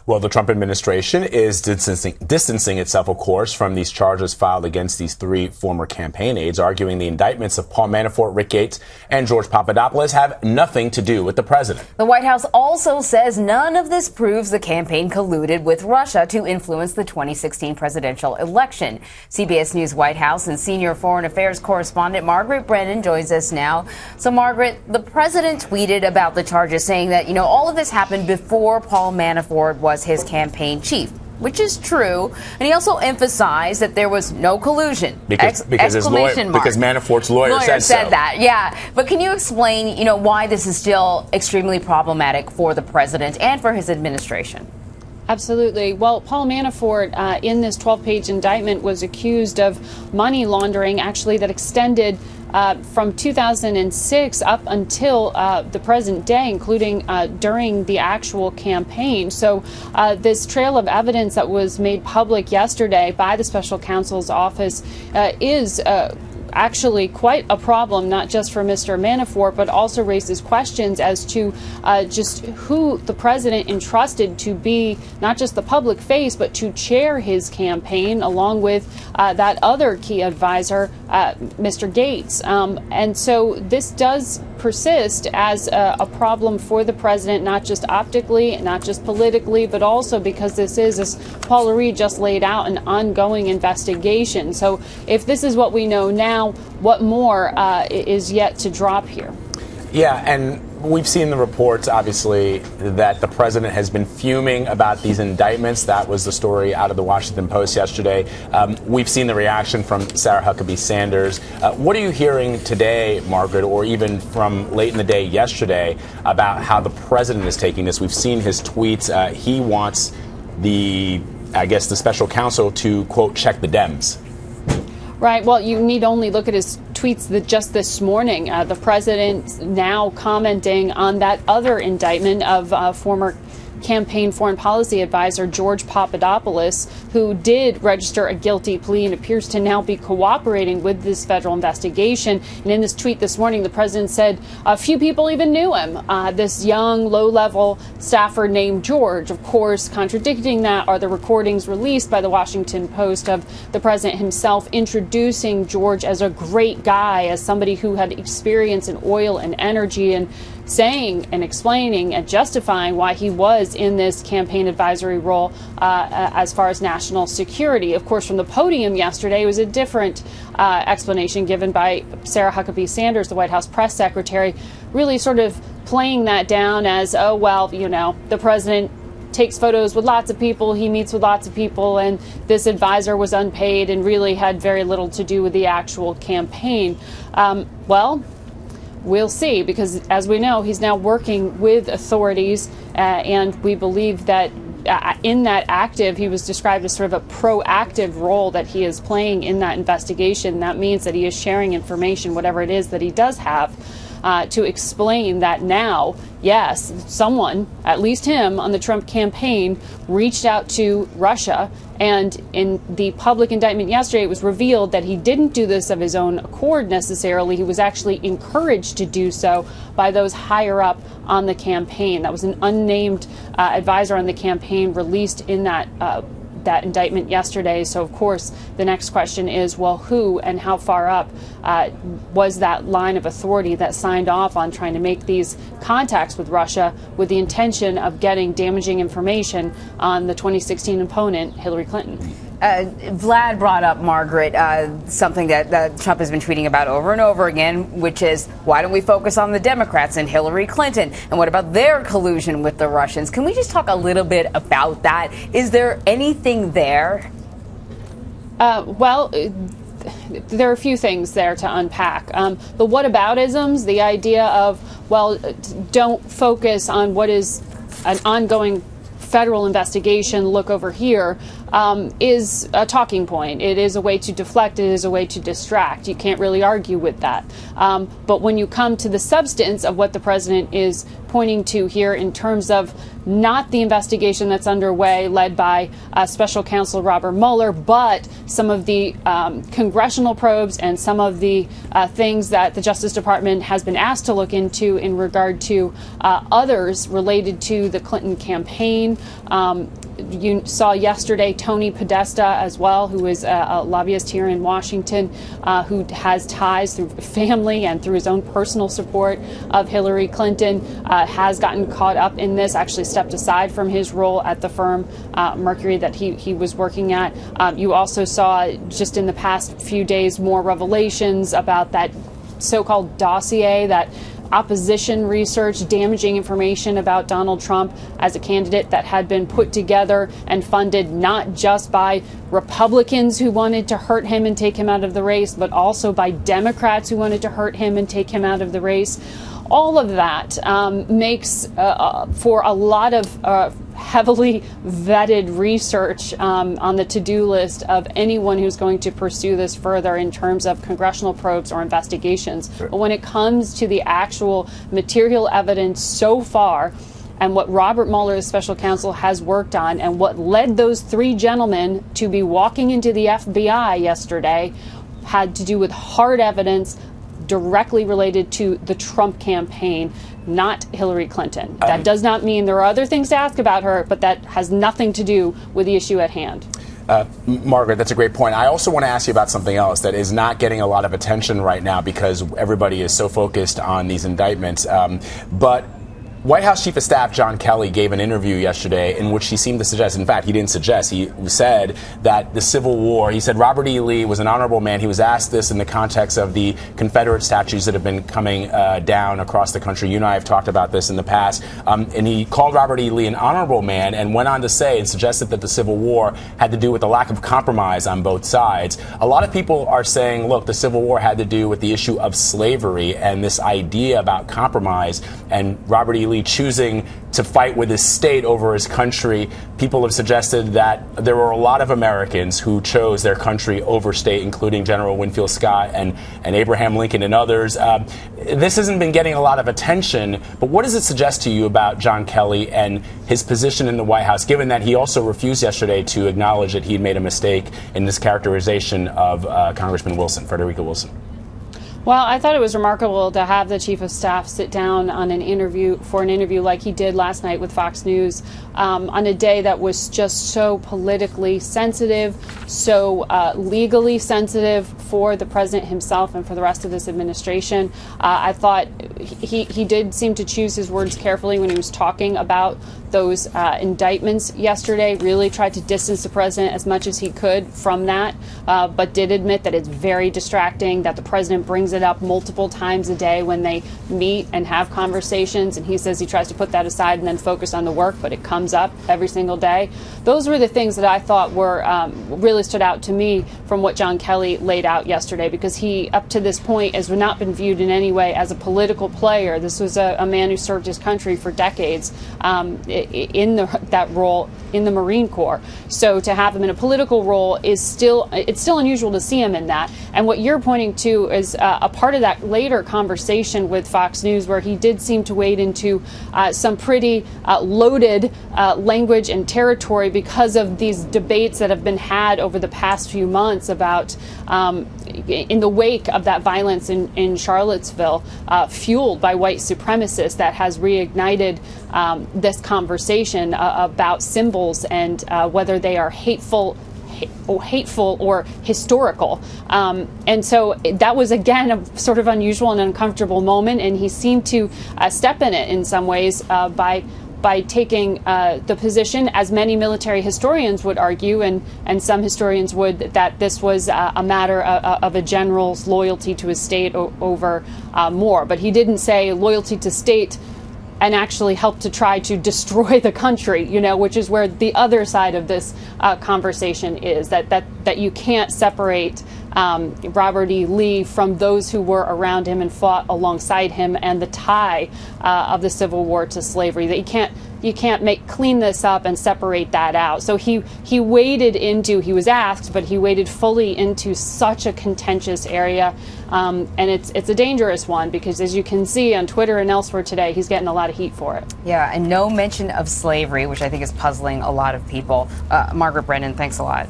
Well, the Trump administration is distancing itself, of course, from these charges filed against these three former campaign aides, arguing the indictments of Paul Manafort, Rick Gates, and George Papadopoulos have nothing to do with the president. The White House also says none of this proves the campaign colluded with Russia to influence the 2016 presidential election. CBS News White House and senior foreign affairs correspondent Margaret Brennan joins us now. So, Margaret, the president tweeted about the charges, saying that, all of this happened before Paul Manafort was his campaign chief, which is true. And he also emphasized that there was no collusion. Because Manafort's lawyer said that. Yeah. But can you explain, why this is still extremely problematic for the president and for his administration? Absolutely. Well, Paul Manafort, in this 12-page indictment, was accused of money laundering, actually, that extended from 2006 up until the present day, including during the actual campaign. So this trail of evidence that was made public yesterday by the special counsel's office is actually quite a problem, not just for Mr. Manafort, but also raises questions as to just who the president entrusted to be not just the public face, but to chair his campaign, along with that other key advisor, Mr. Gates. And so this does persist as a problem for the president, not just optically, not just politically, but also because this is, as Paula Reed just laid out, an ongoing investigation. So if this is what we know now, what more is yet to drop here? Yeah, and we've seen the reports, obviously, that the president has been fuming about these indictments. That was the story out of the Washington Post yesterday. We've seen the reaction from Sarah Huckabee Sanders. What are you hearing today, Margaret, or even from late in the day yesterday, about how the president is taking this? We've seen his tweets. He wants the special counsel to, quote, check the Dems. Right. Well, you need only look at his tweets just this morning. The president now commenting on that other indictment of former campaign foreign policy advisor George Papadopoulos, who did register a guilty plea and appears to now be cooperating with this federal investigation. And in this tweet this morning, the president said a few people even knew him. This young, low-level staffer named George. Of course, contradicting that are the recordings released by the Washington Post of the president himself introducing George as a great guy, as somebody who had experience in oil and energy, and saying and explaining and justifying why he was in this campaign advisory role as far as national security. Of course, from the podium yesterday was a different explanation given by Sarah Huckabee Sanders, the White House press secretary, really sort of playing that down as, oh, well, the president takes photos with lots of people, he meets with lots of people, and this advisor was unpaid and really had very little to do with the actual campaign. Well, we'll see, because as we know, he's now working with authorities, and we believe that in that he was described as sort of a proactive role that he is playing in that investigation. That means that he is sharing information, whatever it is that he does have, to explain that now, yes, someone, at least him, on the Trump campaign, reached out to Russia. And in the public indictment yesterday, it was revealed that he didn't do this of his own accord necessarily. He was actually encouraged to do so by those higher up on the campaign. That was an unnamed advisor on the campaign released in that indictment yesterday. So, of course, the next question is, well, who and how far up was that line of authority that signed off on trying to make these contacts with Russia with the intention of getting damaging information on the 2016 opponent, Hillary Clinton? Vlad brought up, Margaret, something that Trump has been tweeting about over and over again, which is, why don't we focus on the Democrats and Hillary Clinton? And what about their collusion with the Russians? Can we just talk a little bit about that? Is there anything there? Well, there are a few things there to unpack. The whataboutisms, the idea of, well, don't focus on what is an ongoing federal investigation, look over here, is a talking point. It is a way to deflect. It is a way to distract. You can't really argue with that. But when you come to the substance of what the president is pointing to here in terms of not the investigation that's underway led by Special Counsel Robert Mueller, but some of the congressional probes and some of the things that the Justice Department has been asked to look into in regard to others related to the Clinton campaign. You saw yesterday Tony Podesta as well, who is a lobbyist here in Washington, who has ties through family and through his own personal support of Hillary Clinton, has gotten caught up in this, actually stepped aside from his role at the firm Mercury that he was working at. You also saw just in the past few days more revelations about that so-called dossier, that opposition research, damaging information about Donald Trump as a candidate that had been put together and funded not just by Republicans who wanted to hurt him and take him out of the race, but also by Democrats who wanted to hurt him and take him out of the race. All of that makes for a lot of heavily vetted research on the to-do list of anyone who's going to pursue this further in terms of congressional probes or investigations. Sure. But when it comes to the actual material evidence so far, and what Robert Mueller, the special counsel, has worked on, and what led those three gentlemen to be walking into the FBI yesterday, had to do with hard evidence directly related to the Trump campaign, not Hillary Clinton. That does not mean there are other things to ask about her, but that has nothing to do with the issue at hand. Margaret, that's a great point. I also want to ask you about something else that is not getting a lot of attention right now because everybody is so focused on these indictments. But White House Chief of Staff John Kelly gave an interview yesterday in which he seemed to suggest, in fact, he didn't suggest, he said that the Civil War, he said Robert E. Lee was an honorable man. He was asked this in the context of the Confederate statues that have been coming down across the country. You and I have talked about this in the past. And he called Robert E. Lee an honorable man and went on to say and suggested that the Civil War had to do with the lack of compromise on both sides. A lot of people are saying, look, the Civil War had to do with the issue of slavery and this idea about compromise, and Robert E. Lee choosing to fight with his state over his country. People have suggested that there were a lot of Americans who chose their country over state, including General Winfield Scott and Abraham Lincoln and others. This hasn't been getting a lot of attention, but what does it suggest to you about John Kelly and his position in the White House, given that he also refused yesterday to acknowledge that he'd made a mistake in this characterization of Congressman Wilson, Frederica Wilson? Well, I thought it was remarkable to have the Chief of Staff sit down on an interview like he did last night with Fox News on a day that was just so politically sensitive, so legally sensitive for the president himself and for the rest of this administration. I thought he did seem to choose his words carefully when he was talking about those indictments yesterday, really tried to distance the president as much as he could from that, but did admit that it's very distracting, that the president brings it up multiple times a day when they meet and have conversations, and he says he tries to put that aside and then focus on the work, but it comes up every single day. Those were the things that I thought were really stood out to me from what John Kelly laid out yesterday, because he, up to this point, has not been viewed in any way as a political player. This was a man who served his country for decades in that role in the Marine Corps. So to have him in a political role is still unusual to see him in that. And what you're pointing to is a part of that later conversation with Fox News, where he did seem to wade into some pretty loaded language and territory because of these debates that have been had over the past few months about in the wake of that violence in Charlottesville, fueled by white supremacists, that has reignited this conversation about symbols and whether they are hateful or historical. And so that was, again, a sort of unusual and uncomfortable moment, and he seemed to step in it in some ways by taking the position, as many military historians would argue, and some historians would, that this was a matter of a general's loyalty to his state over more. But he didn't say loyalty to state and actually help to try to destroy the country, which is where the other side of this conversation is, that you can't separate Robert E. Lee from those who were around him and fought alongside him, and the tie of the Civil War to slavery. That you can't clean this up and separate that out. So he waded into, he was asked, but he waded fully into such a contentious area. And it's a dangerous one, because as you can see on Twitter and elsewhere today, he's getting a lot of heat for it. Yeah, and no mention of slavery, which I think is puzzling a lot of people. Margaret Brennan, thanks a lot.